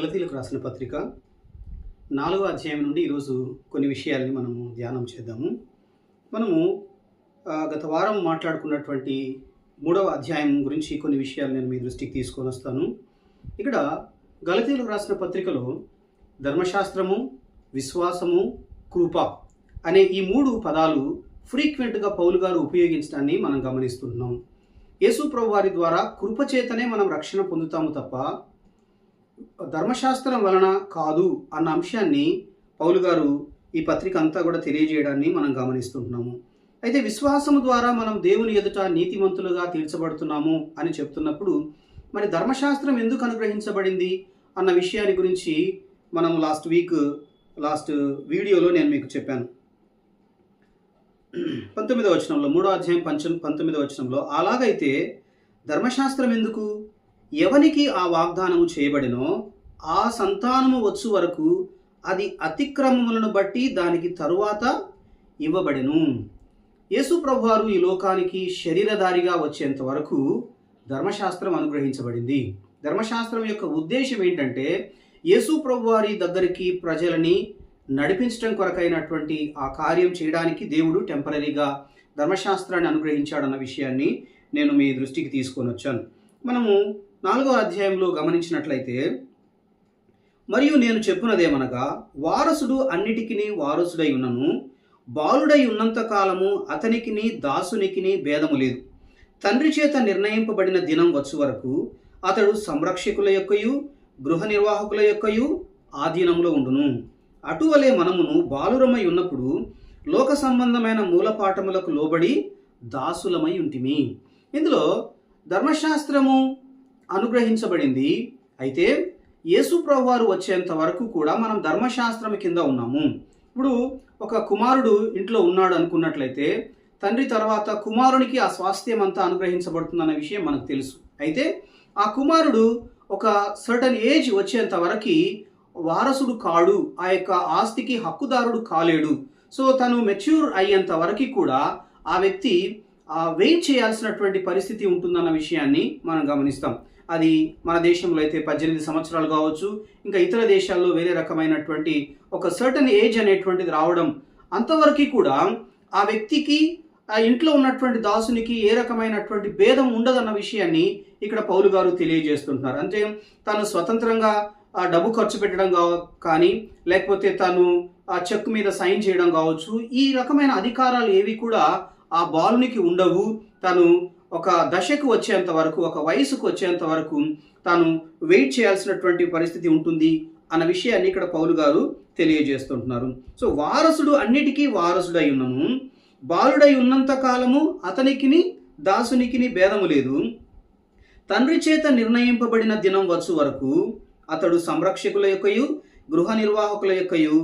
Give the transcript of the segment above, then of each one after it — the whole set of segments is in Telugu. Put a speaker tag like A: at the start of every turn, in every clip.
A: గలతీలకు రాసిన పత్రిక 4వ అధ్యాయం నుండి ఈరోజు కొన్ని విషయాల్ని మనము ధ్యానం చేద్దాము. మనము గత వారం మాట్లాడుకున్నటువంటి 3వ అధ్యాయం గురించి కొన్ని విషయాలు నేను మీ దృష్టికి తీసుకొని వస్తాను. ఇక్కడ గలతీలకు రాసిన పత్రికలో ధర్మశాస్త్రము, విశ్వాసము, కృప అనే ఈ 3 పదాలు ఫ్రీక్వెంట్గా పౌలు గారు ఉపయోగించడాన్ని మనం గమనిస్తున్నాం. యేసు ప్రభు వారి ద్వారా కృప చేతనే మనం రక్షణ పొందుతాము తప్ప ధర్మశాస్త్రం వలన కాదు అన్న అంశాన్ని పౌలు గారు ఈ పత్రిక అంతా కూడా తెలియజేయడాన్ని మనం గమనిస్తుంటున్నాము. అయితే విశ్వాసము ద్వారా మనం దేవుని ఎదుట నీతిమంతులుగా తీర్చబడుతున్నాము అని చెప్తున్నప్పుడు మరి ధర్మశాస్త్రం ఎందుకు అనుగ్రహించబడింది అన్న విషయాన్ని గురించి మనం లాస్ట్ వీడియోలో నేను మీకు చెప్పాను. 19వ వచనంలో 3వ అధ్యాయం 19వ వచనంలో అలాగైతే ధర్మశాస్త్రం ఎందుకు? ఎవనికి ఆ వాగ్దానము చేయబడినో ఆ సంతానము వచ్చు వరకు అది అతిక్రమములను బట్టి దానికి తరువాత ఇవ్వబడెను. యేసు ప్రభువారు ఈ లోకానికి శరీరధారిగా వచ్చేంత వరకు ధర్మశాస్త్రం అనుగ్రహించబడింది. ధర్మశాస్త్రం యొక్క ఉద్దేశం ఏంటంటే యేసు ప్రభువారి దగ్గరికి ప్రజలని నడిపించడం కొరకైనటువంటి ఆ కార్యం చేయడానికి దేవుడు టెంపరరీగా ధర్మశాస్త్రాన్ని అనుగ్రహించాడన్న విషయాన్ని నేను మీ దృష్టికి తీసుకొని వచ్చాను. మనము 4వ అధ్యాయంలో గమనించినట్లయితే, మరియు నేను చెప్పునదేమనగా వారసుడు అన్నిటికిని వారసుడై ఉన్నను, బాలుడై ఉన్నంత కాలము అతనికిని దాసునికిని భేదము లేదు. తండ్రి చేత నిర్ణయింపబడిన దినం వచ్చు వరకు అతడు సంరక్షకుల యొక్కయు గృహ నిర్వాహకుల యొక్కయు ఆధీనంలో ఉండును. అటువలే మనమును బాలురమై ఉన్నప్పుడు లోక సంబంధమైన మూలపాఠములకు లోబడి దాసులమై ఉంటిమి. ఇందులో ధర్మశాస్త్రము అనుగ్రహించబడింది. అయితే యేసు ప్రభువారు వచ్చేంత వరకు కూడా మనం ధర్మశాస్త్రం కింద ఉన్నాము. ఇప్పుడు ఒక కుమారుడు ఇంట్లో ఉన్నాడు అనుకున్నట్లయితే తండ్రి తర్వాత కుమారునికి ఆ స్వాస్థ్యం అంతా అనుగ్రహించబడుతుందన్న విషయం మనకు తెలుసు. అయితే ఆ కుమారుడు ఒక సర్టన్ ఏజ్ వచ్చేంత వరకు వారసుడు కాడు, ఆ యొక్క ఆస్తికి హక్కుదారుడు కాలేడు. సో తను మెచ్యూర్ అయ్యేంత వరకు కూడా ఆ వ్యక్తి వెయిట్ చేయాల్సినటువంటి పరిస్థితి ఉంటుందన్న విషయాన్ని మనం గమనిస్తాం. అది మన దేశంలో అయితే 18 సంవత్సరాలు కావచ్చు, ఇంకా ఇతర దేశాల్లో వేరే రకమైనటువంటి ఒక సర్టన్ ఏజ్ అనేటువంటిది రావడం, అంతవరకు కూడా ఆ వ్యక్తికి ఆ ఇంట్లో ఉన్నటువంటి దాసునికి ఏ రకమైనటువంటి భేదం ఉండదన్న విషయాన్ని ఇక్కడ పౌలు గారు తెలియజేస్తుంటున్నారు. అంటే తను స్వతంత్రంగా ఆ డబ్బు ఖర్చు పెట్టడం కానీ లేకపోతే తను ఆ చెక్ మీద సైన్ చేయడం కావచ్చు, ఈ రకమైన అధికారాలు ఏవి కూడా ఆ బాలునికి ఉండవు. తను ఒక దశకు వచ్చేంత వరకు, ఒక వయసుకు వచ్చేంత వరకు తాను వెయిట్ చేయాల్సినటువంటి పరిస్థితి ఉంటుంది అన్న విషయాన్ని ఇక్కడ పౌలు గారు తెలియజేస్తుంటున్నారు. సో వారసుడు అన్నిటికీ వారసుడై ఉన్నను, బాలుడై ఉన్నంత కాలము అతనికిని దాసునికిని భేదము లేదు. తండ్రి చేత నిర్ణయింపబడిన దినం వచ్చు వరకు అతడు సంరక్షకుల యొక్కయు గృహ నిర్వాహకుల యొక్కయు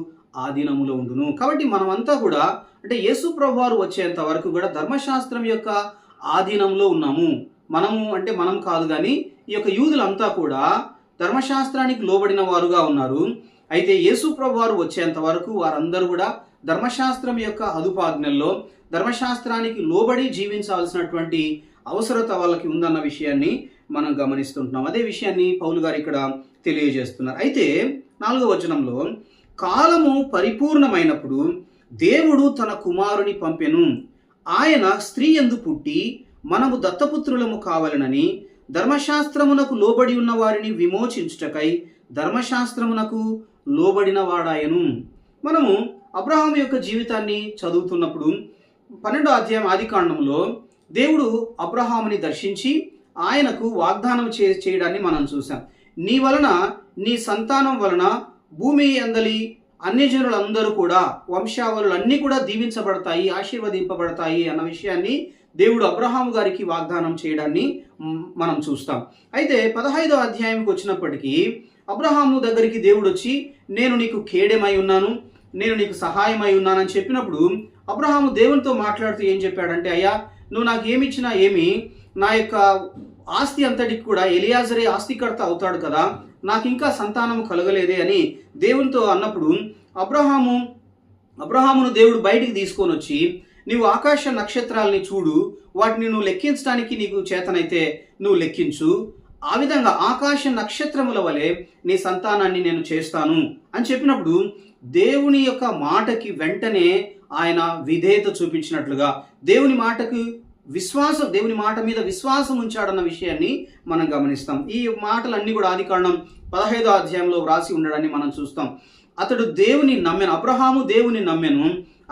A: ఆధీనములో ఉండును. కాబట్టి మనమంతా కూడా అంటే యేసు ప్రభువారు వచ్చేంత వరకు కూడా ధర్మశాస్త్రం యొక్క ఆధీనంలో ఉన్నాము. మనం కాదు కానీ ఈ యొక్క యూదులంతా కూడా ధర్మశాస్త్రానికి లోబడిన వారుగా ఉన్నారు. అయితే యేసు ప్రభువారు వచ్చేంత వరకు వారందరూ కూడా ధర్మశాస్త్రం యొక్క అదుపాజ్ఞల్లో ధర్మశాస్త్రానికి లోబడి జీవించాల్సినటువంటి అవసరత వాళ్ళకి ఉందన్న విషయాన్ని మనం గమనిస్తుంటున్నాం. అదే విషయాన్ని పౌలు గారు ఇక్కడ తెలియజేస్తున్నారు. అయితే 4వ వచనంలో కాలము పరిపూర్ణమైనప్పుడు దేవుడు తన కుమారుని పంపెను. ఆయన స్త్రీ యందు పుట్టి మనము దత్తపుత్రులము కావాలనని ధర్మశాస్త్రమునకు లోబడి ఉన్న వారిని విమోచించుటకై ధర్మశాస్త్రమునకు లోబడిన వాడాయను. మనము అబ్రహాము యొక్క జీవితాన్ని చదువుతున్నప్పుడు 12వ అధ్యాయం ఆదికాండంలో దేవుడు అబ్రహాముని దర్శించి ఆయనకు వాగ్దానం చేయడాన్ని మనం చూసాం. నీ వలన నీ సంతానం వలన భూమి అందలి అన్యజనులందరూ కూడా వంశావళులన్నీ కూడా దీవించబడతాయి, ఆశీర్వదింపబడతాయి అన్న విషయాన్ని దేవుడు అబ్రహాము గారికి వాగ్దానం చేయడాన్ని మనం చూస్తాం. అయితే 15వ అధ్యాయంకి వచ్చినప్పటికీ అబ్రహాము దగ్గరికి దేవుడు వచ్చి నేను నీకు కేడెమై ఉన్నాను, నేను నీకు సహాయమై ఉన్నానని చెప్పినప్పుడు అబ్రహాము దేవునితో మాట్లాడుతూ ఏం చెప్పాడంటే, అయ్యా నువ్వు నాకు ఏమిచ్చినా ఏమి, నా యొక్క ఆస్తి అంతటికి కూడా ఎలియాజరే ఆస్తికర్త అవుతాడు కదా, నాకు ఇంకా సంతానం కలగలేదే అని దేవునితో అన్నప్పుడు అబ్రహామును దేవుడు బయటికి తీసుకొని వచ్చి నీవు ఆకాశ నక్షత్రాలని చూడు, వాటిని నువ్వు లెక్కించడానికి నీకు చేతనైతే నువ్వు లెక్కించు, ఆ విధంగా ఆకాశ నక్షత్రముల వలె నీ సంతానాన్ని నేను చేస్తాను అని చెప్పినప్పుడు దేవుని యొక్క మాటకి వెంటనే ఆయన విధేయత చూపించినట్లుగా దేవుని మాట మీద విశ్వాసం ఉంచాడన్న విషయాన్ని మనం గమనిస్తాం. ఈ మాటలన్నీ కూడా ఆదికాండం 15వ అధ్యాయంలో వ్రాసి ఉండడాన్ని మనం చూస్తాం. అతడు దేవుని నమ్మెను, అబ్రహాము దేవుని నమ్మెను,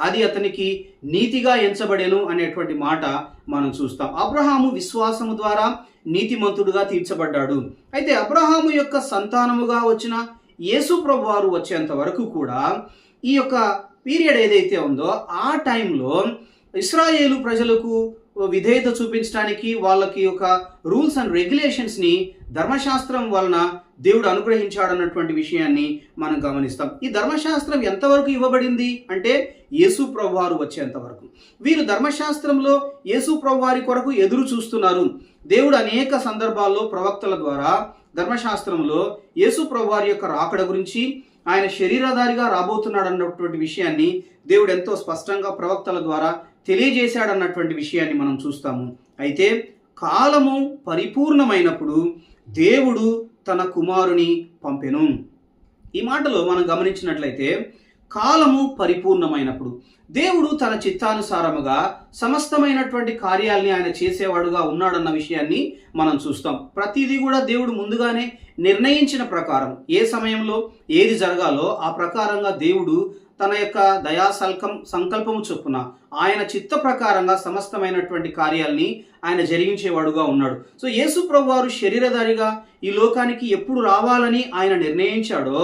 A: అది అతనికి నీతిగా ఎంచబడెను అనేటువంటి మాట మనం చూస్తాం. అబ్రహాము విశ్వాసము ద్వారా నీతిమంతుడుగా తీర్చబడ్డాడు. అయితే అబ్రహాము యొక్క సంతానముగా వచ్చిన యేసు ప్రభు వారు వచ్చేంత వరకు కూడా ఈ యొక్క పీరియడ్ ఏదైతే ఉందో ఆ టైంలో ఇశ్రాయేలు ప్రజలకు విధేయత చూపించడానికి వాళ్ళకి ఒక రూల్స్ అండ్ రెగ్యులేషన్స్ని ధర్మశాస్త్రం వలన దేవుడు అనుగ్రహించాడన్నటువంటి విషయాన్ని మనం గమనిస్తాం. ఈ ధర్మశాస్త్రం ఎంతవరకు ఇవ్వబడింది అంటే యేసు ప్రభు వారు వచ్చేంత వరకు. వీరు ధర్మశాస్త్రంలో యేసు ప్రభు వారి కొరకు ఎదురు చూస్తున్నారు. దేవుడు అనేక సందర్భాల్లో ప్రవక్తల ద్వారా ధర్మశాస్త్రంలో యేసు ప్రభు వారి యొక్క రాకడ గురించి, ఆయన శరీరధారిగా రాబోతున్నాడు అన్నటువంటి విషయాన్ని దేవుడు ఎంతో స్పష్టంగా ప్రవక్తల ద్వారా తెలియజేశాడన్నటువంటి విషయాన్ని మనం చూస్తాము. అయితే కాలము పరిపూర్ణమైనప్పుడు దేవుడు తన కుమారుని పంపెను. ఈ మాటలో మనం గమనించినట్లయితే కాలము పరిపూర్ణమైనప్పుడు దేవుడు తన చిత్తానుసారముగా సమస్తమైనటువంటి కార్యాలని ఆయన చేసేవాడుగా ఉన్నాడన్న విషయాన్ని మనం చూస్తాం. ప్రతిదీ కూడా దేవుడు ముందుగానే నిర్ణయించిన ప్రకారం ఏ సమయంలో ఏది జరగాలో ఆ ప్రకారంగా దేవుడు తన యొక్క సంకల్పము చొప్పున ఆయన చిత్త ప్రకారంగా సమస్తమైనటువంటి కార్యాలని ఆయన జరిగించేవాడుగా ఉన్నాడు. సో యేసు ప్రభు వారు శరీరధారిగా ఈ లోకానికి ఎప్పుడు రావాలని ఆయన నిర్ణయించాడో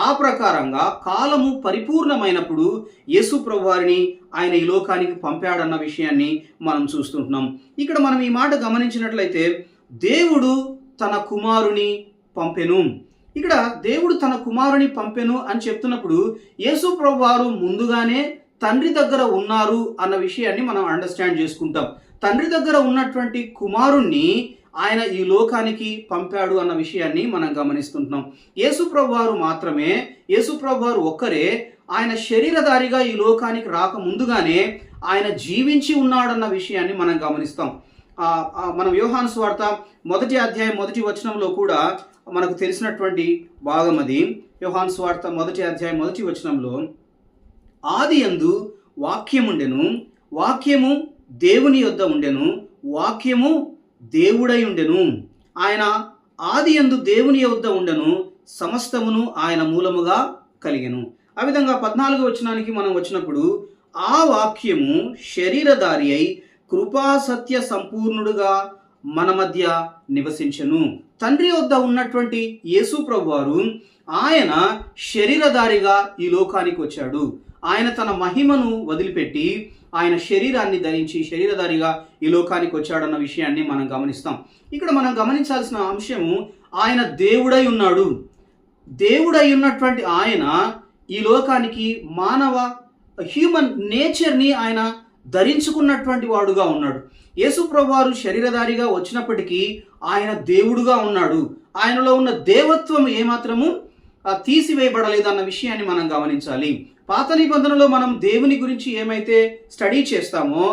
A: ఆ ప్రకారంగా కాలము పరిపూర్ణమైనప్పుడు యేసు ప్రభు వారిని ఆయన ఈ లోకానికి పంపాడన్న విషయాన్ని మనం చూస్తుంటున్నాం. ఇక్కడ మనం ఈ మాట గమనించినట్లయితే దేవుడు తన కుమారుని పంపెను. ఇక్కడ దేవుడు తన కుమారుని పంపెను అని చెప్తున్నప్పుడు యేసు ప్రభు వారు ముందుగానే తండ్రి దగ్గర ఉన్నారు అన్న విషయాన్ని మనం అండర్స్టాండ్ చేసుకుంటాం. తండ్రి దగ్గర ఉన్నటువంటి కుమారుణ్ణి ఆయన ఈ లోకానికి పంపాడు అన్న విషయాన్ని మనం గమనిస్తుంటున్నాం. యేసు ప్రభు వారు మాత్రమే, యేసు ప్రభు వారు ఒక్కరే ఆయన శరీరధారిగా ఈ లోకానికి రాక ముందుగానే ఆయన జీవించి ఉన్నాడన్న విషయాన్ని మనం గమనిస్తాం. మనం యోహాను సువార్త 1వ అధ్యాయం 1వ వచనంలో కూడా మనకు తెలిసినటువంటి భాగం అది. యోహాను సువార్త 1వ అధ్యాయం 1వ వచనంలో ఆదియందు వాక్యముండెను, వాక్యము దేవుని యొద్ద ఉండెను, వాక్యము దేవుడై ఉండెను, ఆయన ఆదియందు దేవుని యొద్ద ఉండెను, సమస్తమును ఆయన మూలముగా కలిగెను. ఆ విధంగా 14వ వచనానికి మనం వచ్చినప్పుడు ఆ వాక్యము శరీరధారి అయి కృపా సత్య సంపూర్ణుడుగా మన మధ్య నివసించెను. తండ్రి వద్ద ఉన్నటువంటి యేసు ప్రభు వారు ఆయన శరీరధారిగా ఈ లోకానికి వచ్చాడు. ఆయన తన మహిమను వదిలిపెట్టి ఆయన శరీరాన్ని ధరించి శరీరధారిగా ఈ లోకానికి వచ్చాడన్న విషయాన్ని మనం గమనిస్తాం. ఇక్కడ మనం గమనించాల్సిన అంశము ఆయన దేవుడై ఉన్నాడు. దేవుడై ఉన్నటువంటి ఆయన ఈ లోకానికి హ్యూమన్ నేచర్ని ఆయన ధరించుకున్నటువంటి వాడుగా ఉన్నాడు. యేసు ప్రభువారు శరీరధారిగా వచ్చినప్పటికీ ఆయన దేవుడుగా ఉన్నాడు. ఆయనలో ఉన్న దేవత్వం ఏమాత్రము తీసివేయబడలేదు అన్న విషయాన్ని మనం గమనించాలి. పాత నిబంధనలో మనం దేవుని గురించి ఏమైతే స్టడీ చేస్తామో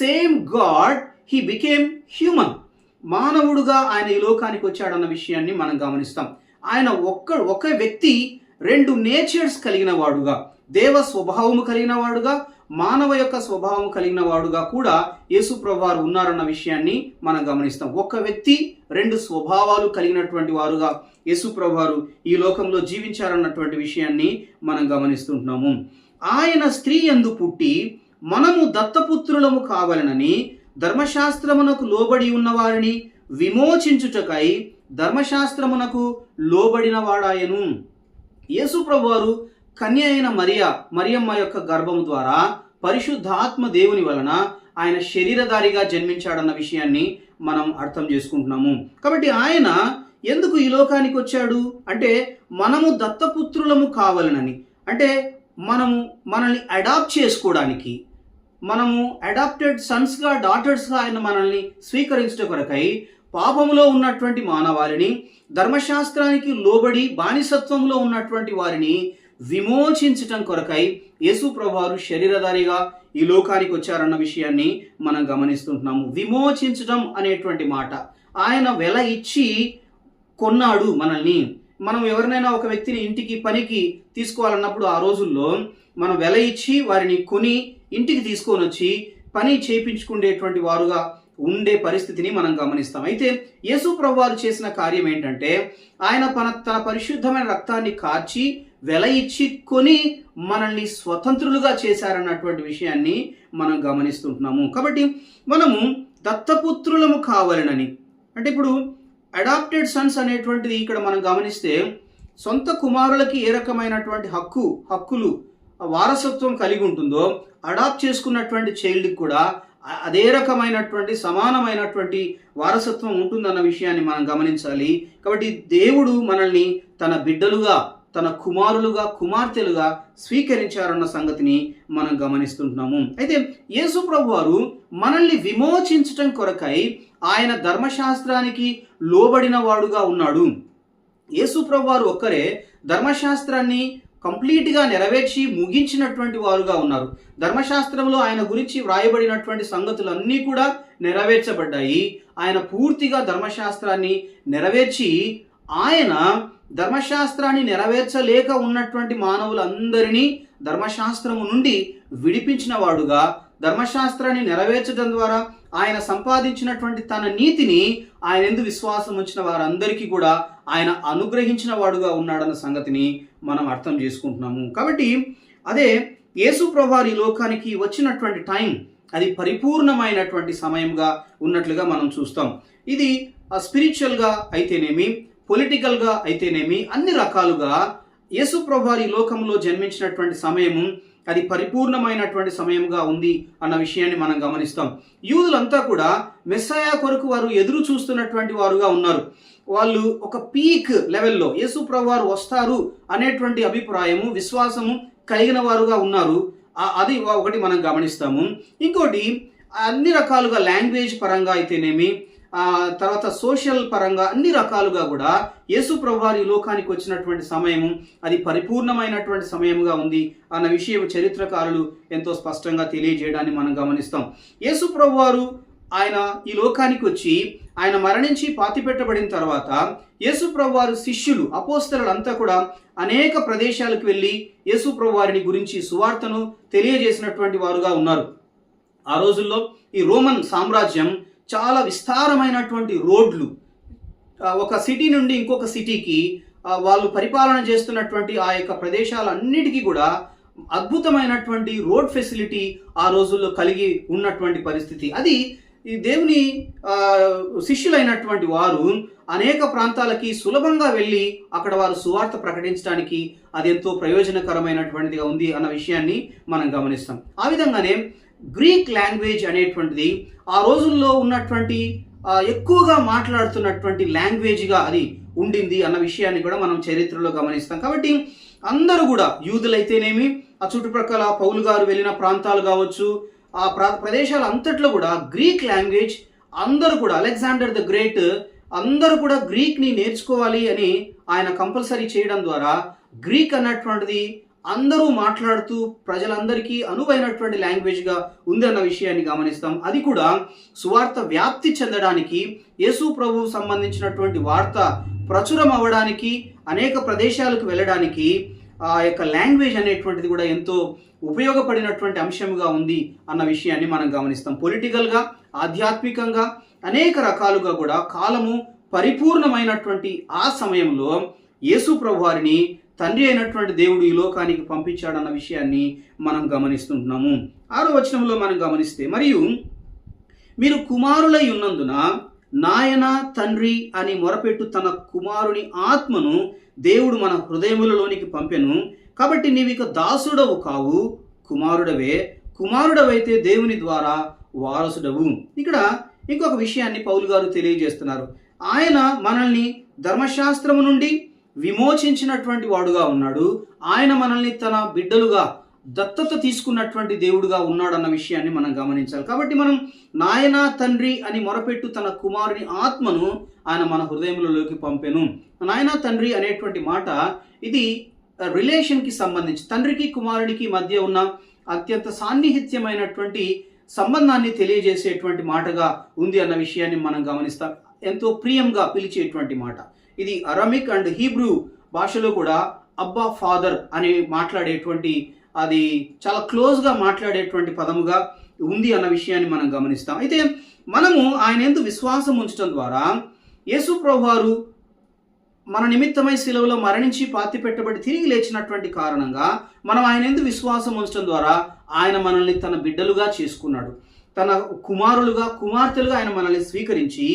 A: same God he became human, మానవుడుగా ఆయన ఈ లోకానికి వచ్చాడన్న విషయాన్ని మనం గమనిస్తాం. ఆయన ఒక వ్యక్తి 2 నేచర్స్ కలిగిన వాడుగా, దేవ స్వభావము కలిగిన వాడుగా, మానవ యొక్క స్వభావం కలిగిన వాడుగా కూడా యేసు ప్రభువారు ఉన్నారన్న విషయాన్ని మనం గమనిస్తాం. ఒక వ్యక్తి 2 స్వభావాలు కలిగినటువంటి వారుగా యేసు ప్రభువారు ఈ లోకంలో జీవించారన్నటువంటి విషయాన్ని మనం గమనిస్తుంటున్నాము. ఆయన స్త్రీ యందు పుట్టి మనము దత్తపుత్రులము కావాలనని ధర్మశాస్త్రమునకు లోబడి ఉన్న వారిని విమోచించుటకై ధర్మశాస్త్రమునకు లోబడిన వాడాయను. యేసు ప్రభువారు కన్య అయిన మరియమ్మ యొక్క గర్భము ద్వారా పరిశుద్ధాత్మ దేవుని వలన ఆయన శరీరధారిగా జన్మించాడన్న విషయాన్ని మనం అర్థం చేసుకుంటున్నాము. కాబట్టి ఆయన ఎందుకు ఈ లోకానికి వచ్చాడు అంటే మనము దత్తపుత్రులము కావాలనని, అంటే మనల్ని అడాప్ట్ చేసుకోవడానికి, మనము అడాప్టెడ్ సన్స్గా డాటర్స్గా ఆయన మనల్ని స్వీకరించడం కొరకై పాపములో ఉన్నటువంటి మానవాళిని, ధర్మశాస్త్రానికి లోబడి బానిసత్వంలో ఉన్నటువంటి వారిని విమోచించటం కొరకై యేసు ప్రభువారు శరీరధారిగా ఈ లోకానికి వచ్చారన్న విషయాన్ని మనం గమనిస్తుంటున్నాము. విమోచించటం అనేటువంటి మాట, ఆయన వెల ఇచ్చి కొన్నాడు మనల్ని. మనం ఎవరినైనా ఒక వ్యక్తిని ఇంటికి పనికి తీసుకోవాలన్నప్పుడు ఆ రోజుల్లో మనం వెల ఇచ్చి వారిని కొని ఇంటికి తీసుకొని వచ్చి పని చేయించుకునేటువంటి వారుగా ఉండే పరిస్థితిని మనం గమనిస్తాం. అయితే యేసు ప్రభువారు చేసిన కార్యం ఏంటంటే ఆయన తన పరిశుద్ధమైన రక్తాన్ని కార్చి వెల ఇచ్చి కొని మనల్ని స్వతంత్రులుగా చేశారన్నటువంటి విషయాన్ని మనం గమనిస్తుంటున్నాము. కాబట్టి మనము దత్తపుత్రులము కావాలనని, అంటే ఇప్పుడు అడాప్టెడ్ సన్స్ అనేటువంటిది ఇక్కడ మనం గమనిస్తే సొంత కుమారులకి ఏ రకమైనటువంటి హక్కులు వారసత్వం కలిగి ఉంటుందో అడాప్ట్ చేసుకున్నటువంటి చైల్డ్కి కూడా అదే రకమైనటువంటి సమానమైనటువంటి వారసత్వం ఉంటుందన్న విషయాన్ని మనం గమనించాలి. కాబట్టి దేవుడు మనల్ని తన బిడ్డలుగా, తన కుమారులుగా, కుమార్తెలుగా స్వీకరించారన్న సంగతిని మనం గమనిస్తుంటున్నాము. అయితే యేసు ప్రభువారు మనల్ని విమోచించటం కొరకై ఆయన ధర్మశాస్త్రానికి లోబడిన వాడుగా ఉన్నాడు. యేసు ప్రభువారు ఒక్కరే ధర్మశాస్త్రాన్ని కంప్లీట్గా నెరవేర్చి ముగించినటువంటి వారుగా ఉన్నారు. ధర్మశాస్త్రంలో ఆయన గురించి వ్రాయబడినటువంటి సంగతులన్నీ కూడా నెరవేర్చబడ్డాయి. ఆయన పూర్తిగా ధర్మశాస్త్రాన్ని నెరవేర్చి ఆయన ధర్మశాస్త్రాన్ని నెరవేర్చలేక ఉన్నటువంటి మానవులందరినీ ధర్మశాస్త్రము నుండి విడిపించిన వాడుగా, ధర్మశాస్త్రాన్ని నెరవేర్చడం ద్వారా ఆయన సంపాదించినటువంటి తన నీతిని ఆయన యందు విశ్వాసం ఉంచిన వారందరికీ కూడా ఆయన అనుగ్రహించిన వాడుగా ఉన్నాడన్న సంగతిని మనం అర్థం చేసుకుంటున్నాము. కాబట్టి అదే యేసు ప్రభువారు ఈ లోకానికి వచ్చినటువంటి టైం అది పరిపూర్ణమైనటువంటి సమయంగా ఉన్నట్లుగా మనం చూస్తాం. ఇది స్పిరిచువల్గా అయితేనేమి, పొలిటికల్గా అయితేనేమి, అన్ని రకాలుగా యేసు ప్రభువారు ఈ లోకంలో జన్మించినటువంటి సమయము అది పరిపూర్ణమైనటువంటి సమయంగా ఉంది అన్న విషయాన్ని మనం గమనిస్తాం. యూదులంతా కూడా మెస్సయా కొరకు వారు ఎదురు చూస్తున్నటువంటి వారుగా ఉన్నారు. వాళ్ళు ఒక పీక్ లెవెల్లో యేసు ప్రభువారు వస్తారు అనేటువంటి అభిప్రాయము, విశ్వాసము కలిగిన వారుగా ఉన్నారు. అది ఒకటి మనం గమనిస్తాము. ఇంకోటి అన్ని రకాలుగా లాంగ్వేజ్ పరంగా అయితేనేమి, తర్వాత సోషల్ పరంగా అన్ని రకాలుగా కూడా యేసు ప్రభువారు ఈ లోకానికి వచ్చినటువంటి సమయము అది పరిపూర్ణమైనటువంటి సమయముగా ఉంది అన్న విషయం చరిత్రకారులు ఎంతో స్పష్టంగా తెలియజేయడాన్ని మనం గమనిస్తాం. యేసు ప్రభువారు ఆయన ఈ లోకానికి వచ్చి ఆయన మరణించి పాతిపెట్టబడిన తర్వాత యేసు ప్రభువారు శిష్యులు, అపోస్తలులంతా కూడా అనేక ప్రదేశాలకు వెళ్ళి యేసు ప్రభువారిని గురించి సువార్తను తెలియజేసినటువంటి వారుగా ఉన్నారు. ఆ రోజుల్లో ఈ రోమన్ సామ్రాజ్యం చాలా విస్తారమైనటువంటి రోడ్లు, ఒక సిటీ నుండి ఇంకొక సిటీకి వాళ్ళు పరిపాలన చేస్తున్నటువంటి ఆ యొక్క ప్రదేశాలన్నిటికీ కూడా అద్భుతమైనటువంటి రోడ్ ఫెసిలిటీ ఆ రోజుల్లో కలిగి ఉన్నటువంటి పరిస్థితి. అది ఈ దేవుని శిష్యులైనటువంటి వారు అనేక ప్రాంతాలకి సులభంగా వెళ్ళి అక్కడ వారు సువార్త ప్రకటించడానికి అది ఎంతో ప్రయోజనకరమైనటువంటిదిగా ఉంది అన్న విషయాన్ని మనం గమనిస్తాం. ఆ విధంగానే గ్రీక్ లాంగ్వేజ్ అనేటువంటిది ఆ రోజుల్లో ఉన్నటువంటి ఎక్కువగా మాట్లాడుతున్నటువంటి లాంగ్వేజ్గా అది ఉండింది అన్న విషయాన్ని కూడా మనం చరిత్రలో గమనిస్తాం. కాబట్టి అందరూ కూడా యూదులైతేనేమి, ఆ చుట్టుప్రక్కల పౌలు గారు వెళ్ళిన ప్రాంతాలు కావచ్చు, ఆ ప్రదేశాలు అంతట్లో కూడా గ్రీక్ లాంగ్వేజ్, అందరూ కూడా అలెగ్జాండర్ ద గ్రేట్ అందరూ కూడా గ్రీక్ని నేర్చుకోవాలి అని ఆయన కంపల్సరీ చేయడం ద్వారా గ్రీక్ అన్నటువంటిది అందరూ మాట్లాడుతూ ప్రజలందరికీ అనువైనటువంటి లాంగ్వేజ్గా ఉందన్న విషయాన్ని గమనిస్తాం. అది కూడా సువార్త వ్యాప్తి చెందడానికి, యేసు ప్రభువు సంబంధించినటువంటి వార్త ప్రచురం అవ్వడానికి, అనేక ప్రదేశాలకు వెళ్ళడానికి ఆ యొక్క లాంగ్వేజ్ అనేటువంటిది కూడా ఎంతో ఉపయోగపడినటువంటి అంశంగా ఉంది అన్న విషయాన్ని మనం గమనిస్తాం. పొలిటికల్గా, ఆధ్యాత్మికంగా అనేక రకాలుగా కూడా కాలము పరిపూర్ణమైనటువంటి ఆ సమయంలో యేసు ప్రభువారిని తండ్రి అయినటువంటి దేవుడు ఈ లోకానికి పంపించాడన్న విషయాన్ని మనం గమనిస్తుంటున్నాము. 6వ వచనంలో మనం గమనిస్తే, మరియు మీరు కుమారులై ఉన్నందున నాయన తండ్రి అని మొరపెట్టు తన కుమారుని ఆత్మను దేవుడు మన హృదయములలోనికి పంపెను. కాబట్టి నీవిక దాసుడవు కావు, కుమారుడవే. కుమారుడవైతే దేవుని ద్వారా వారసుడవు. ఇక్కడ ఇంకొక విషయాన్ని పౌలు గారు తెలియజేస్తున్నారు. ఆయన మనల్ని ధర్మశాస్త్రము నుండి విమోచించినటువంటి వాడుగా ఉన్నాడు. ఆయన మనల్ని తన బిడ్డలుగా దత్తత తీసుకున్నటువంటి దేవుడుగా ఉన్నాడన్న విషయాన్ని మనం గమనించాలి. కాబట్టి మనం నాయన తండ్రి అని మొరపెట్టు తన కుమారుని ఆత్మను ఆయన మన హృదయములలోకి పంపెను. నాయన తండ్రి అనేటువంటి మాట ఇది రిలేషన్కి సంబంధించి, తండ్రికి కుమారునికి మధ్య ఉన్న అత్యంత సాన్నిహిత్యమైనటువంటి సంబంధాన్ని తెలియజేసేటువంటి మాటగా ఉంది అన్న విషయాన్ని మనం గమనిస్తాం. ఎంతో ప్రియంగా పిలిచేటువంటి మాట. ఇది అరమిక్ అండ్ హీబ్రూ భాషలో కూడా అబ్బా ఫాదర్ అని మాట్లాడేటువంటి, అది చాలా క్లోజ్గా మాట్లాడేటువంటి పదముగా ఉంది అన్న విషయాన్ని మనం గమనిస్తాం. అయితే మనము ఆయన యందు విశ్వాసం ఉంచడం ద్వారా యేసు ప్రభువారు మన నిమిత్తమై శిలువలో మరణించి పాతి పెట్టబడి తిరిగి లేచినటువంటి కారణంగా మనం ఆయన యందు విశ్వాసం ఉంచడం ద్వారా ఆయన మనల్ని తన బిడ్డలుగా చేసుకున్నాడు. తన కుమారులుగా, కుమార్తెలుగా ఆయన మనల్ని స్వీకరించి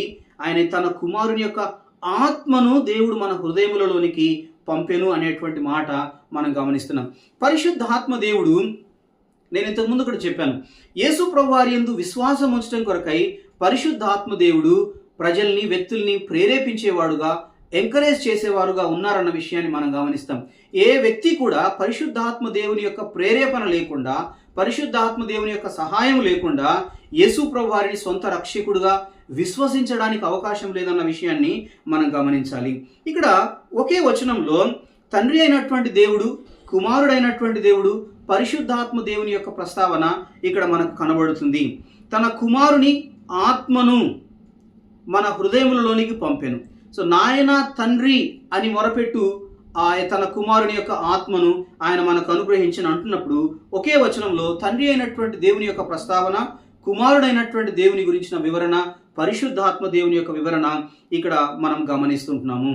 A: ఆయన తన కుమారుని యొక్క ఆత్మను దేవుడు మన హృదయములలోనికి పంపెను అనేటువంటి మాట మనం గమనిస్తున్నాం. పరిశుద్ధాత్మ దేవుడు, నేను ఇంతకుముందు కూడా చెప్పాను, యేసు ప్రభువారి యందు విశ్వాసం ఉంచడం కొరకై పరిశుద్ధాత్మ దేవుడు ప్రజల్ని, వ్యక్తుల్ని ప్రేరేపించేవాడుగా, ఎంకరేజ్ చేసేవారుగా ఉన్నారన్న విషయాన్ని మనం గమనిస్తాం. ఏ వ్యక్తి కూడా పరిశుద్ధాత్మ దేవుని యొక్క ప్రేరేపణ లేకుండా, పరిశుద్ధాత్మ దేవుని యొక్క సహాయం లేకుండా యేసు ప్రభువారిని సొంత రక్షకుడుగా విశ్వసించడానికి అవకాశం లేదన్న విషయాన్ని మనం గమనించాలి. ఇక్కడ ఒకే వచనంలో తండ్రి అయినటువంటి దేవుడు, కుమారుడైనటువంటి దేవుడు, పరిశుద్ధాత్మ దేవుని యొక్క ప్రస్తావన ఇక్కడ మనకు కనబడుతుంది. తన కుమారుని ఆత్మను మన హృదయములలోనికి పంపెను. సో నాయన తండ్రి అని మొరపెట్టు తన కుమారుని యొక్క ఆత్మను ఆయన మనకు అనుగ్రహించిన అంటున్నప్పుడు ఒకే వచనంలో తండ్రి అయినటువంటి దేవుని యొక్క ప్రస్తావన, కుమారుడైనటువంటి దేవుని గురించిన వివరణ, పరిశుద్ధాత్మ దేవుని యొక్క వివరణ ఇక్కడ మనం గమనిస్తుంటున్నాము.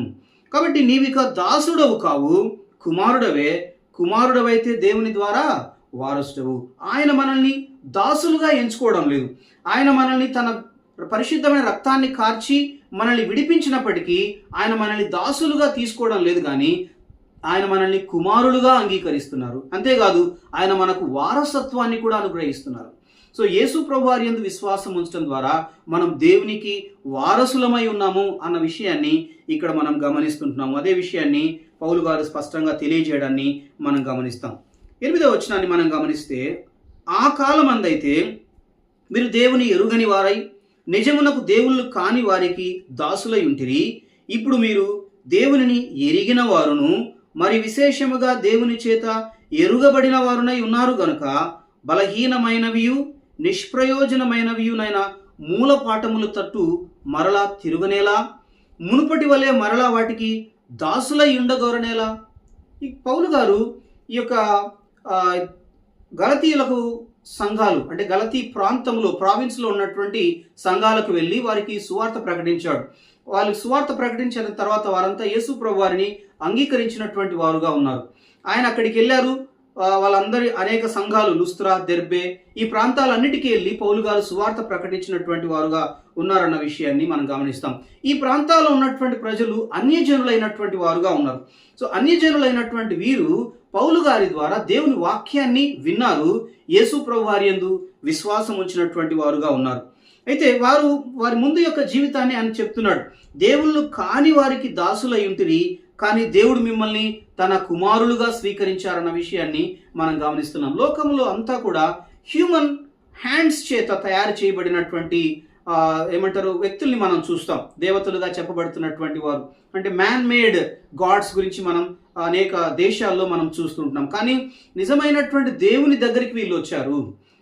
A: కాబట్టి నీవిక దాసుడవు కావు, కుమారుడవే. కుమారుడవైతే దేవుని ద్వారా వారసుడవు. ఆయన మనల్ని దాసులుగా ఎంచుకోవడం లేదు. ఆయన మనల్ని తన పరిశుద్ధమైన రక్తాన్ని కార్చి మనల్ని విడిపించినప్పటికీ ఆయన మనల్ని దాసులుగా తీసుకోవడం లేదు, కానీ ఆయన మనల్ని కుమారులుగా అంగీకరిస్తున్నారు. అంతేకాదు ఆయన మనకు వారసత్వాన్ని కూడా అనుగ్రహిస్తున్నారు. సో యేసు ప్రభువారి యందు విశ్వాసం ఉంచడం ద్వారా మనం దేవునికి వారసులమై ఉన్నాము అన్న విషయాన్ని ఇక్కడ మనం గమనిస్తుంటున్నాము. అదే విషయాన్ని పౌలు గారు స్పష్టంగా తెలియజేయడాన్ని మనం గమనిస్తాం. 8వ వచనాన్ని మనం గమనిస్తే, ఆ కాలమందైతే మీరు దేవుని ఎరుగని వారై నిజమునకు దేవుళ్ళు కాని వారికి దాసులై ఉంటిరి. ఇప్పుడు మీరు దేవునిని ఎరిగిన వారును మరి విశేషముగా దేవుని చేత ఎరుగబడిన వారునై ఉన్నారు గనుక బలహీనమైనవియు నిష్ప్రయోజనమైనవియునైన మూల పాఠముల తట్టు మరలా తిరుగనేలా, మునుపటి వలె మరలా వాటికి దాసులై ఉండగోరనేలా. ఈ పౌలు గారు ఈ యొక్క గలతీయులకు సంఘాలు, అంటే గలతీ ప్రాంతంలో, ప్రావిన్స్లో ఉన్నటువంటి సంఘాలకు వెళ్ళి వారికి సువార్త ప్రకటించాడు. వాళ్ళు సువార్త ప్రకటించిన తర్వాత వారంతా యేసు ప్రభువారిని అంగీకరించినటువంటి వారుగా ఉన్నారు. ఆయన అక్కడికి వెళ్ళారు. వాళ్ళందరి అనేక సంఘాలు, లుస్త్రా, దెర్బే, ఈ ప్రాంతాలన్నిటికీ వెళ్ళి పౌలు గారు సువార్త ప్రకటించినటువంటి వారుగా ఉన్నారన్న విషయాన్ని మనం గమనిస్తాం. ఈ ప్రాంతాల్లో ఉన్నటువంటి ప్రజలు అన్యజనులైనటువంటి వారుగా ఉన్నారు. సో అన్యజనులైనటువంటి వీరు పౌలు గారి ద్వారా దేవుని వాక్యాన్ని విన్నారు, యేసు ప్రభువారి యందు విశ్వాసం ఉంచినటువంటి వారుగా ఉన్నారు. అయితే వారి ముందు యొక్క జీవితాన్ని ఆయన చెప్తున్నాడు. దేవుళ్ళు కాని వారికి దాసులై ఉంటిరి, కానీ దేవుడు మిమ్మల్ని తన కుమారులుగా స్వీకరించారన్న విషయాన్ని మనం గమనిస్తున్నాం. లోకంలో అంతా కూడా హ్యూమన్ హ్యాండ్స్ చేత తయారు చేయబడినటువంటి వ్యక్తుల్ని మనం చూస్తాం. దేవతలుగా చెప్పబడుతున్నటువంటి వారు, అంటే మ్యాన్ మేడ్ గాడ్స్ గురించి మనం అనేక దేశాల్లో మనం చూస్తుంటున్నాం. కానీ నిజమైనటువంటి దేవుని దగ్గరికి వీళ్ళు వచ్చారు.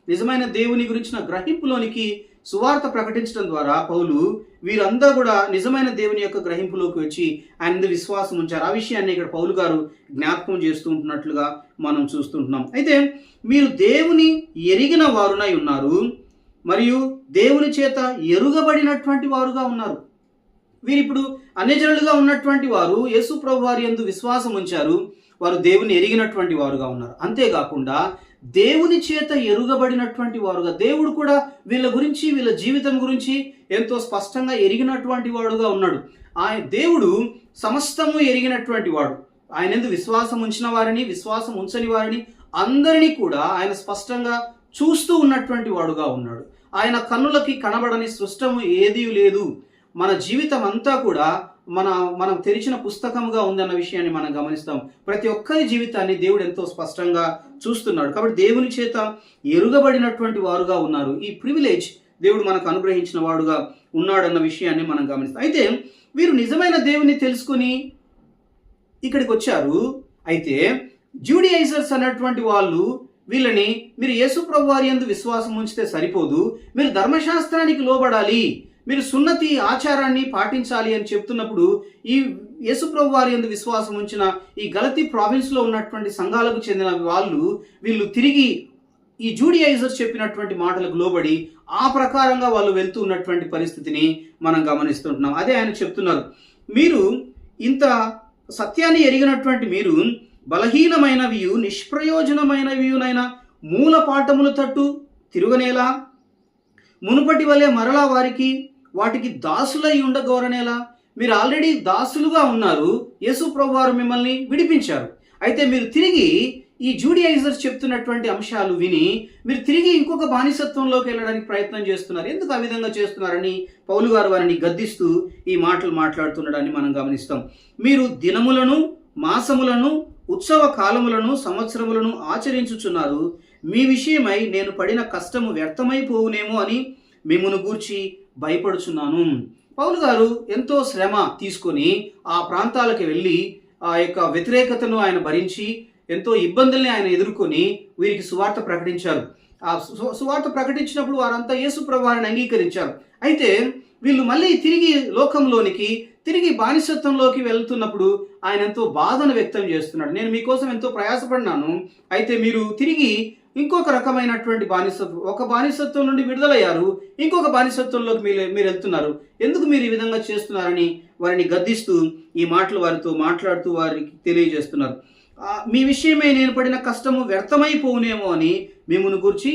A: నిజమైన దేవుని గురించిన గ్రహింపులోనికి సువార్త ప్రకటించడం ద్వారా పౌలు వీరందరూ కూడా నిజమైన దేవుని యొక్క గ్రహింపులోకి వచ్చి ఆయన విశ్వాసం ఉంచారు. ఆ విషయాన్ని ఇక్కడ పౌలు గారు జ్ఞాపకం చేస్తూ ఉంటున్నట్లుగా మనం చూస్తుంటున్నాం. అయితే మీరు దేవుని ఎరిగిన వారునై ఉన్నారు మరియు దేవుని చేత ఎరుగబడినటువంటి వారుగా ఉన్నారు. వీరిప్పుడు అన్యజనులుగా ఉన్నటువంటి వారు యేసు ప్రభువారి యందు విశ్వాసం ఉంచారు, వారు దేవుని ఎరిగినటువంటి వారుగా ఉన్నారు. అంతేకాకుండా దేవుని చేత ఎరుగబడినటువంటి వారుగా, దేవుడు కూడా వీళ్ళ గురించి, వీళ్ళ జీవితం గురించి ఎంతో స్పష్టంగా ఎరిగినటువంటి వాడుగా ఉన్నాడు. ఆయన దేవుడు సమస్తము ఎరిగినటువంటి వాడు. ఆయన యందు విశ్వాసం ఉంచిన వారిని, విశ్వాసం ఉంచని వారిని అందరినీ కూడా ఆయన స్పష్టంగా చూస్తూ ఉన్నటువంటి వాడుగా ఉన్నాడు. ఆయన కన్నులకి కనబడని సృష్టము ఏదీ లేదు. మన జీవితం అంతా కూడా మనం తెరిచిన పుస్తకముగా ఉందన్న విషయాన్ని మనం గమనిస్తాం. ప్రతి ఒక్కరి జీవితాన్ని దేవుడు ఎంతో స్పష్టంగా చూస్తున్నాడు. కాబట్టి దేవుని చేత ఎరుగబడినటువంటి వారుగా ఉన్నారు. ఈ ప్రివిలేజ్ దేవుడు మనకు అనుగ్రహించిన వాడుగా ఉన్నాడన్న విషయాన్ని మనం గమనిస్తాం. అయితే వీరు నిజమైన దేవుని తెలుసుకుని ఇక్కడికి వచ్చారు. అయితే జూడియైజర్స్ అన్నటువంటి వాళ్ళు వీళ్ళని, మీరు యేసు ప్రభువారి యందు విశ్వాసం ఉంచితే సరిపోదు, మీరు ధర్మశాస్త్రానికి లోబడాలి, మీరు సున్నతి ఆచారాన్ని పాటించాలి అని చెప్తున్నప్పుడు యేసుప్రభు వారి యందు విశ్వాసం ఉంచిన ఈ గలతీ ప్రావిన్స్లో ఉన్నటువంటి సంఘాలకు చెందిన వీళ్ళు తిరిగి ఈ జూడియైజర్స్ చెప్పినటువంటి మాటలకు లోబడి ఆ ప్రకారంగా వాళ్ళు వెళ్తూ ఉన్నటువంటి పరిస్థితిని మనం గమనిస్తుంటున్నాం. అదే ఆయన చెప్తున్నారు, మీరు ఇంత సత్యాన్ని ఎరిగినటువంటి మీరు బలహీనమైనవియు నిష్ప్రయోజనమైనవియునైన మూల పాఠముల తట్టు తిరుగనేలా, మునుపటి వలె మరలా వాటికి దాసులై ఉండగోరనేలా. మీరు ఆల్రెడీ దాసులుగా ఉన్నారు, యేసు ప్రభువారు మిమ్మల్ని విడిపించారు. అయితే మీరు తిరిగి ఈ జూడియైజర్స్ చెప్తున్నటువంటి అంశాలు విని మీరు తిరిగి ఇంకొక బానిసత్వంలోకి వెళ్ళడానికి ప్రయత్నం చేస్తున్నారు. ఎందుకు ఆ విధంగా చేస్తున్నారని పౌలు గారు వారిని గద్దిస్తూ ఈ మాటలు మాట్లాడుతుండడాన్ని మనం గమనిస్తాం. మీరు దినములను, మాసములను, ఉత్సవ కాలములను, సంవత్సరములను ఆచరించుచున్నారు. మీ విషయమై నేను పడిన కష్టము వ్యర్థమైపోవునేమో అని మిమ్మును గూర్చి భయపడుచున్నాను. పౌలు గారు ఎంతో శ్రమ తీసుకొని ఆ ప్రాంతాలకు వెళ్ళి ఆ యొక్క వ్యతిరేకతను ఆయన భరించి ఎంతో ఇబ్బందుల్ని ఆయన ఎదుర్కొని వీరికి సువార్త ప్రకటించారు. ఆ సువార్త ప్రకటించినప్పుడు వారంతా యేసు ప్రభువారిని అంగీకరించారు. అయితే వీళ్ళు మళ్ళీ తిరిగి లోకంలోనికి, తిరిగి బానిసత్వంలోకి వెళ్తున్నప్పుడు ఆయన ఎంతో బాధను వ్యక్తం చేస్తున్నాడు. నేను మీకోసం ఎంతో ప్రయాసపడినాను, అయితే మీరు తిరిగి ఇంకొక రకమైనటువంటి బానిసత్వం, ఒక బానిసత్వం నుండి విడుదలయ్యారు, ఇంకొక బానిసత్వంలోకి మీరు వెళ్తున్నారు, ఎందుకు మీరు ఈ విధంగా చేస్తున్నారని వారిని గద్దిస్తూ ఈ మాటలు వారితో మాట్లాడుతూ వారికి తెలియజేస్తున్నారు. మీ విషయమే నేను పడిన కష్టము వ్యర్థమైపోవునేమో అని మిమ్మును గూర్చి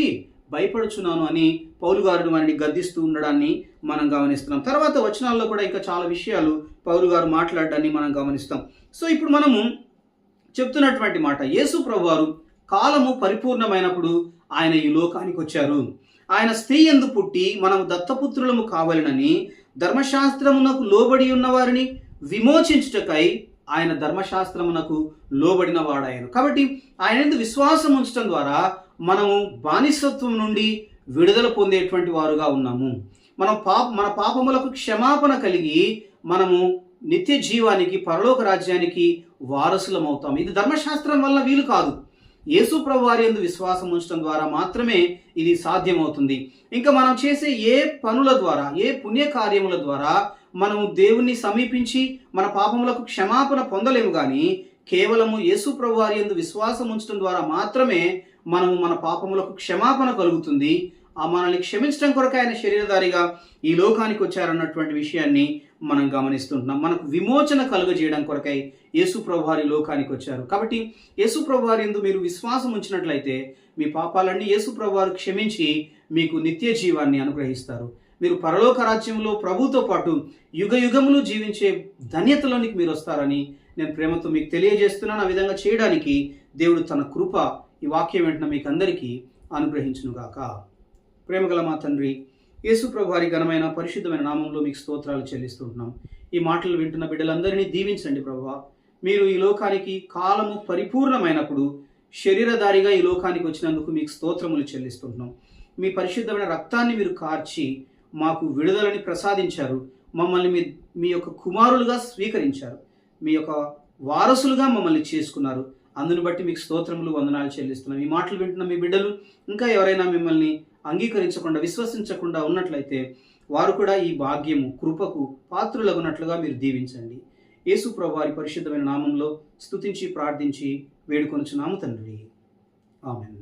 A: భయపడుచున్నాను అని పౌలు గారు వారిని గద్దిస్తూ ఉండడాన్ని మనం గమనిస్తున్నాం. తర్వాత వచనాల్లో కూడా ఇంకా చాలా విషయాలు పౌలు గారు మాట్లాడడాన్ని మనం గమనిస్తాం. సో ఇప్పుడు మనము చెప్తున్నటువంటి మాట, యేసు ప్రభువారు కాలము పరిపూర్ణమైనప్పుడు ఆయన ఈ లోకానికి వచ్చారు. ఆయన స్త్రీ యందు పుట్టి మనము దత్తపుత్రులము కావాలనని ధర్మశాస్త్రమునకు లోబడి ఉన్న వారిని విమోచించుటకై ఆయన ధర్మశాస్త్రమునకు లోబడిన వాడాయను. కాబట్టి ఆయన యందు విశ్వాసం ఉంచడం ద్వారా మనము బానిసత్వం నుండి విడుదల పొందేటువంటి వారుగా ఉన్నాము. మన పాపములకు క్షమాపణ కలిగి మనము నిత్య జీవానికి, పరలోక రాజ్యానికి వారసులం అవుతాం. ఇది ధర్మశాస్త్రం వల్ల వీలు కాదు. యేసు ప్రభు వారి యందు విశ్వాసం ఉంచడం ద్వారా మాత్రమే ఇది సాధ్యమవుతుంది. ఇంకా మనం చేసే ఏ పనుల ద్వారా, ఏ పుణ్యకార్యముల ద్వారా మనము దేవుణ్ణి సమీపించి మన పాపములకు క్షమాపణ పొందలేము. కానీ కేవలము యేసు ప్రభు వారి యందు విశ్వాసం ఉంచడం ద్వారా మాత్రమే మనము మన పాపములకు క్షమాపణ కలుగుతుంది. మనల్ని క్షమించడం కొరకు ఆయన శరీరధారిగా ఈ లోకానికి వచ్చారన్నటువంటి విషయాన్ని మనం గమనిస్తుంటున్నాం. మనకు విమోచన కలుగజేయడం కొరకై యేసు ప్రభు వారి లోకానికి వచ్చారు. కాబట్టి యేసు ప్రభు వారి యందు మీరు విశ్వాసం ఉంచినట్లయితే మీ పాపాలన్నీ యేసు ప్రభు వారు క్షమించి మీకు నిత్య జీవాన్ని అనుగ్రహిస్తారు. మీరు పరలోక రాజ్యంలో ప్రభుతో పాటు యుగ యుగములు జీవించే ధన్యతలోనికి మీరు వస్తారని నేను ప్రేమతో మీకు తెలియజేస్తున్నాను. ఆ విధంగా చేయడానికి దేవుడు తన కృప ఈ వాక్యం వెంటనే మీకు అందరికీ అనుగ్రహించునుగాక. ప్రేమగల మా తండ్రి, యేసు ప్రభు వారి ఘనమైన పరిశుద్ధమైన నామంలో మీకు స్తోత్రాలు చెల్లిస్తుంటున్నాం. ఈ మాటలు వింటున్న బిడ్డలందరినీ దీవించండి ప్రభువా. మీరు ఈ లోకానికి కాలము పరిపూర్ణమైనప్పుడు శరీరధారిగా ఈ లోకానికి వచ్చినందుకు మీకు స్తోత్రములు చెల్లిస్తుంటున్నాం. మీ పరిశుద్ధమైన రక్తాన్ని మీరు కార్చి మాకు విడుదలని ప్రసాదించారు. మమ్మల్ని మీ యొక్క కుమారులుగా స్వీకరించారు. మీ యొక్క వారసులుగా మమ్మల్ని చేసుకున్నారు. అందుని బట్టి మీకు స్తోత్రములు, వందనాలు చెల్లిస్తున్నాం. ఈ మాటలు వింటున్న మీ బిడ్డలు ఇంకా ఎవరైనా మిమ్మల్ని అంగీకరించకుండా, విశ్వసించకుండా ఉన్నట్లయితే వారు కూడా ఈ భాగ్యము, కృపకు పాత్రులగునట్లుగా మీరు దీవించండి. యేసు ప్రభు వారి పరిశుద్ధమైన నామంలో స్తుతించి ప్రార్థించి వేడుకొనుచున్నాము తండ్రి. ఆమేన్.